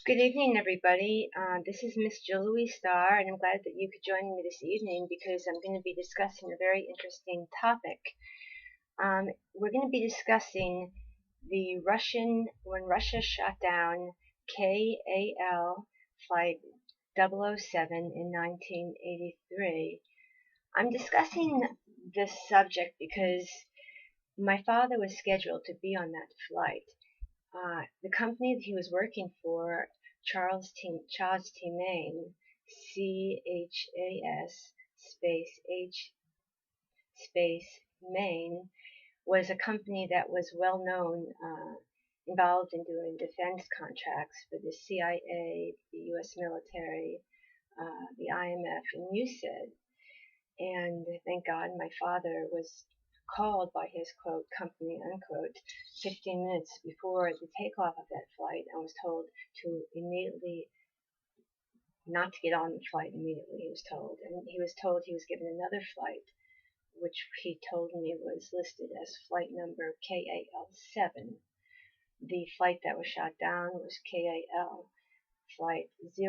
Good evening, everybody. This is Miss Jill Louise Starr, and I'm glad that you could join me this evening because I'm going to be discussing a very interesting topic. We're going to be discussing when Russia shot down KAL Flight 007 in 1983. I'm discussing this subject because my father was scheduled to be on that flight. The company that he was working for, Charles T. Main, CHAS space H space Main, was a company that was well known, involved in doing defense contracts for the CIA, the U.S. military, the IMF, and USAID. And thank God my father was called by his quote company unquote 15 minutes before the takeoff of that flight and was told to immediately not to get on the flight immediately. He was told he was given another flight, which he told me was listed as flight number KAL-7. The flight that was shot down was KAL flight 007.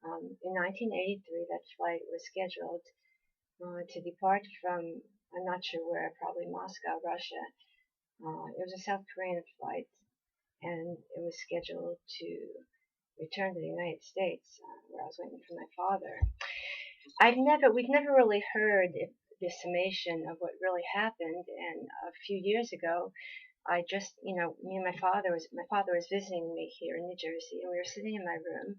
In 1983, that flight was scheduled to depart from, I'm not sure where, probably Moscow, Russia. It was a South Korean flight, and it was scheduled to return to the United States, where I was waiting for my father. We've never really heard the summation of what really happened, and a few years ago, me and my father was visiting me here in New Jersey, and we were sitting in my room,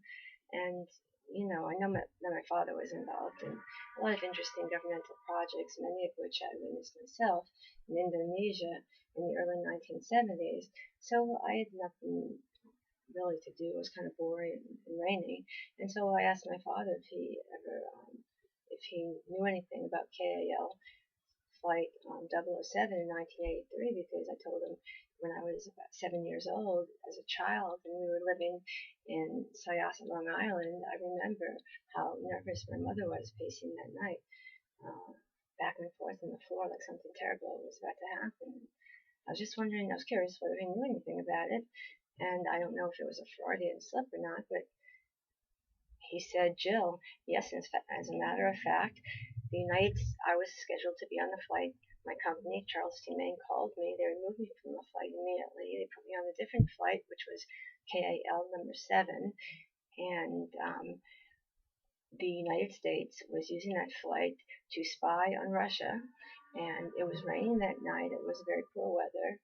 and I know that my father was involved in a lot of interesting governmental projects, many of which I witnessed myself in Indonesia in the early 1970s. So I had nothing really to do. It was kind of boring and rainy, and so I asked my father if he knew anything about KAL flight 007 in 1983, because I told him when I was about 7 years old as a child and we were living in Syosset, Long Island, I remember how nervous my mother was pacing that night, back and forth on the floor like something terrible was about to happen. I was curious whether he knew anything about it, and I don't know if it was a Freudian slip or not, but he said, Jill, yes, as a matter of fact, I was scheduled to be on the flight. My company, Charles T. Main, called me. They removed me from the flight immediately. They put me on a different flight, which was KAL number 7. And the United States was using that flight to spy on Russia. And it was raining that night. It was very poor weather.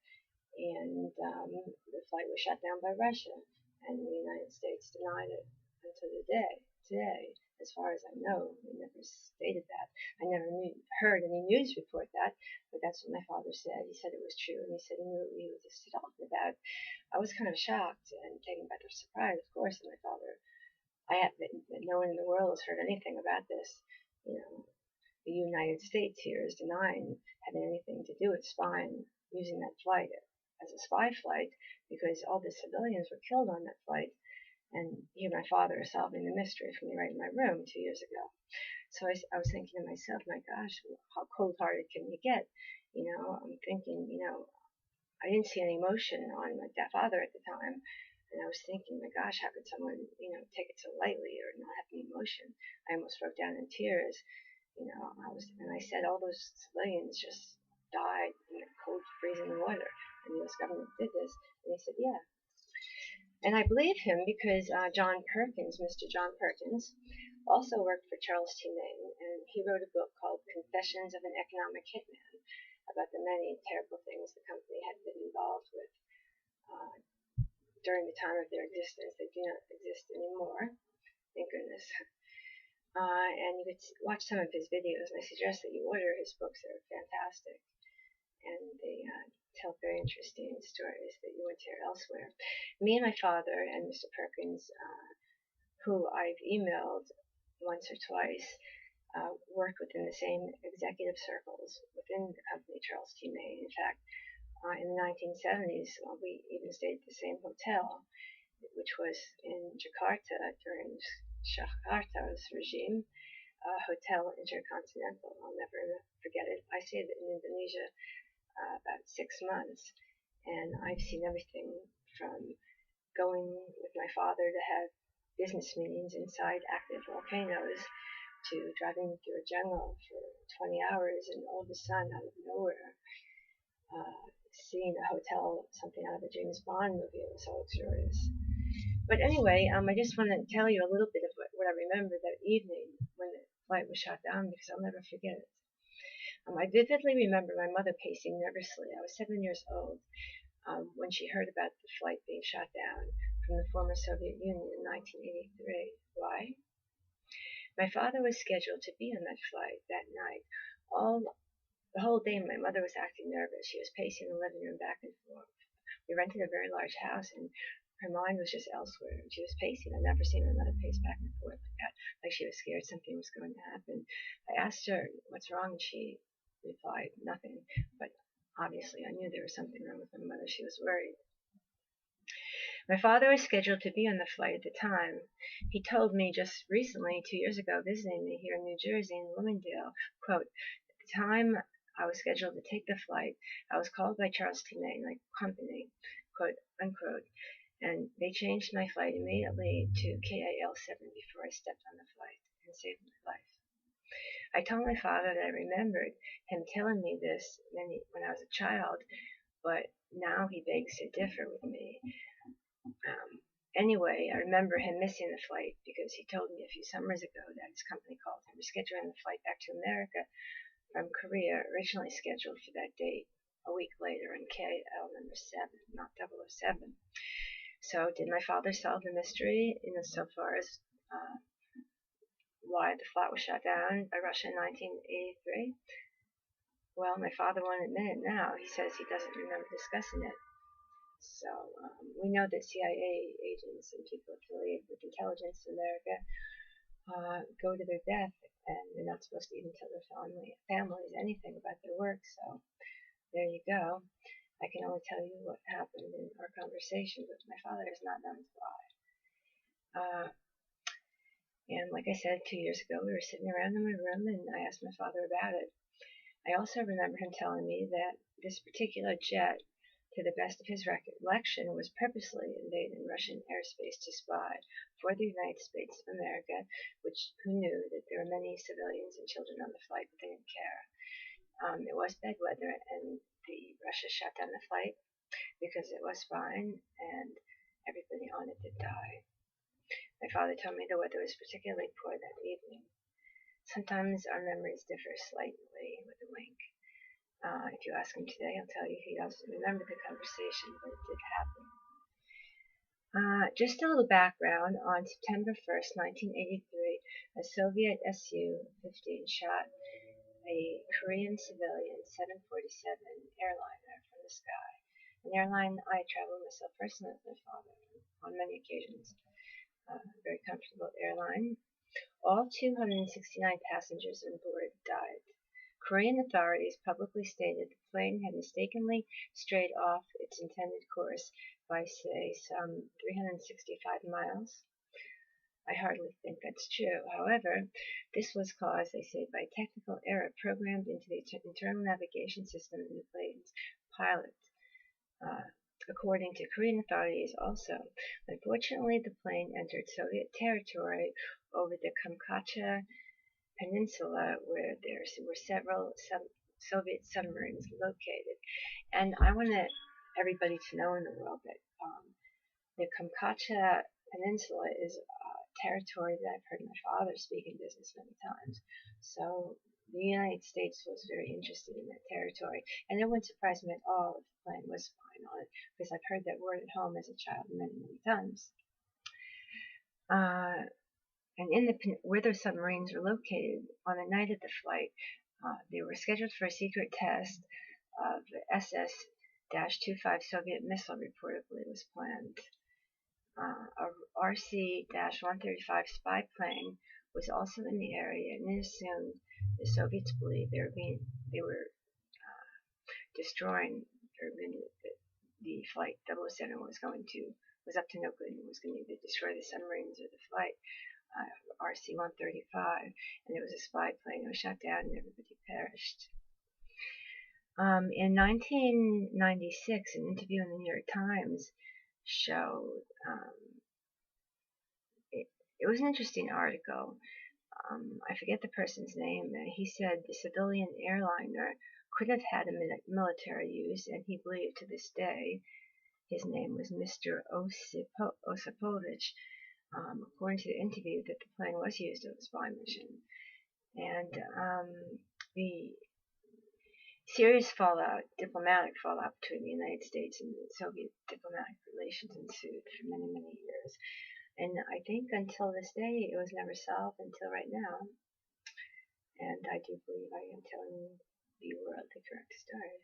And the flight was shut down by Russia. And the United States denied it until today. As far as I know, they never stated that. I never heard any news report that, but that's what my father said. He said it was true, and he said he knew what he was just talking about. I was kind of shocked and taken by surprise, of course, that my father, no one in the world has heard anything about this. The United States here is denying having anything to do with spying, using that flight as a spy flight, because all the civilians were killed on that flight. And here my father is solving the mystery for me right in my room 2 years ago. So I was thinking to myself, my gosh, how cold-hearted can you get? I'm thinking, I didn't see any emotion on my father at the time. And I was thinking, my gosh, how could someone, take it so lightly or not have any emotion? I almost broke down in tears. And I said all those civilians just died in the cold, freezing water. And the U.S. government did this. And he said, yeah. And I believe him because Mr. John Perkins, also worked for Charles T. Main, and he wrote a book called Confessions of an Economic Hitman about the many terrible things the company had been involved with during the time of their existence. They do not exist anymore, thank goodness. And you could watch some of his videos, and I suggest that you order his books. They're fantastic, and they tell very interesting stories that you wouldn't hear elsewhere. Me and my father and Mr. Perkins, who I've emailed once or twice, worked within the same executive circles within the company Charles T. Main. In fact, in the 1970s, we even stayed at the same hotel, which was in Jakarta during Suharto's regime, Hotel Intercontinental. I'll never forget it. I stayed in Indonesia about 6 months, and I've seen everything from going with my father to have business meetings inside active volcanoes, to driving through a jungle for 20 hours and all of a sudden, out of nowhere, seeing a hotel, something out of a James Bond movie. It was so luxurious. But anyway, I just want to tell you a little bit of what I remember that evening when the flight was shot down, because I'll never forget it. I vividly remember my mother pacing nervously. I was 7 years old when she heard about the flight being shot down from the former Soviet Union in 1983. Why? My father was scheduled to be on that flight that night. The whole day my mother was acting nervous. She was pacing the living room back and forth. We rented a very large house, and her mind was just elsewhere. She was pacing. I'd never seen my mother pace back and forth like that, like she was scared something was going to happen. I asked her, "What's wrong?" and she replied, "Nothing." But obviously I knew there was something wrong with my mother. She was worried. My father was scheduled to be on the flight at the time. He told me just recently, 2 years ago, visiting me here in New Jersey in Bloomingdale, quote, "At the time I was scheduled to take the flight, I was called by Charles T. May, my company, quote, unquote, and they changed my flight immediately to KAL 7 before I stepped on the flight and saved my life." I told my father that I remembered him telling me this when I was a child, but now he begs to differ with me. Anyway, I remember him missing the flight because he told me a few summers ago that his company called him rescheduling the flight back to America from Korea, originally scheduled for that date a week later in KL number 7, not 007. So did my father solve the mystery insofar as why the flight was shot down by Russia in 1983? Well, my father won't admit it now. He says he doesn't remember discussing it. So we know that CIA agents and people affiliated with intelligence in America go to their death, and they're not supposed to even tell their families anything about their work. So there you go. I can only tell you what happened in our conversation, but my father is not known to lie. And like I said, 2 years ago, we were sitting around in my room, and I asked my father about it. I also remember him telling me that this particular jet, to the best of his recollection, was purposely invading Russian airspace to spy for the United States of America, who knew that there were many civilians and children on the flight, but they didn't care. It was bad weather, and Russia shut down the flight because it was fine, and everybody on it did die. My father told me the weather was particularly poor that evening. Sometimes our memories differ slightly, with a wink. If you ask him today, he'll tell you he doesn't remember the conversation, but it did happen. Just a little background. On September 1st, 1983, a Soviet Su-15 shot a Korean civilian 747 airliner from the sky, an airline I traveled myself personally with my father on many occasions. Very comfortable airline. All 269 passengers on board died. Korean authorities publicly stated the plane had mistakenly strayed off its intended course by, say, some 365 miles. I hardly think that's true. However, this was caused, they say, by technical error programmed into the internal navigation system in the plane's pilot. According to Korean authorities also, unfortunately the plane entered Soviet territory over the Kamchatka Peninsula, where there were several Soviet submarines located. And I want everybody to know in the world that the Kamchatka Peninsula is a territory that I've heard my father speak in business many times. So the United States was very interested in that territory, and it wouldn't surprise me at all if the plane was flying on it, because I've heard that word at home as a child many, many times. And where the submarines were located, on the night of the flight, they were scheduled for a secret test of the SS-25 Soviet missile reportedly was planned. A RC-135 spy plane was also in the area, and it assumed the Soviets believed they were destroying, or the flight 007 was up to no good and was going to destroy the submarines of the flight. RC-135, and it was a spy plane. It was shot down and everybody perished. In 1996, an interview in the New York Times showed. It, it was an interesting article. I forget the person's name. He said the civilian airliner could have had a military use, and he believed to this day his name was Mr. Osipovich, according to the interview, that the plane was used as a spy mission. And the serious fallout, diplomatic fallout between the United States and Soviet diplomatic relations ensued for many, many years. And I think until this day, it was never solved until right now. And I do believe I am telling the world the correct story.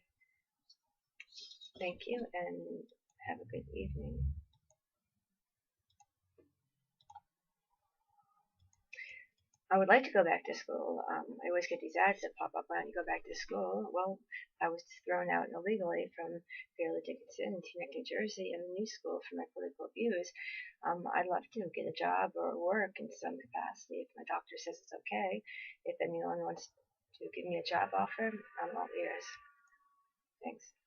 Thank you, and have a good evening. I would like to go back to school. I always get these ads that pop up, why don't you go back to school? Well, I was thrown out illegally from Fairleigh Dickinson, Teaneck, New Jersey, and a new school for my political views. I'd love to get a job or work in some capacity if my doctor says it's okay. If anyone wants to give me a job offer, I'm all ears. Thanks.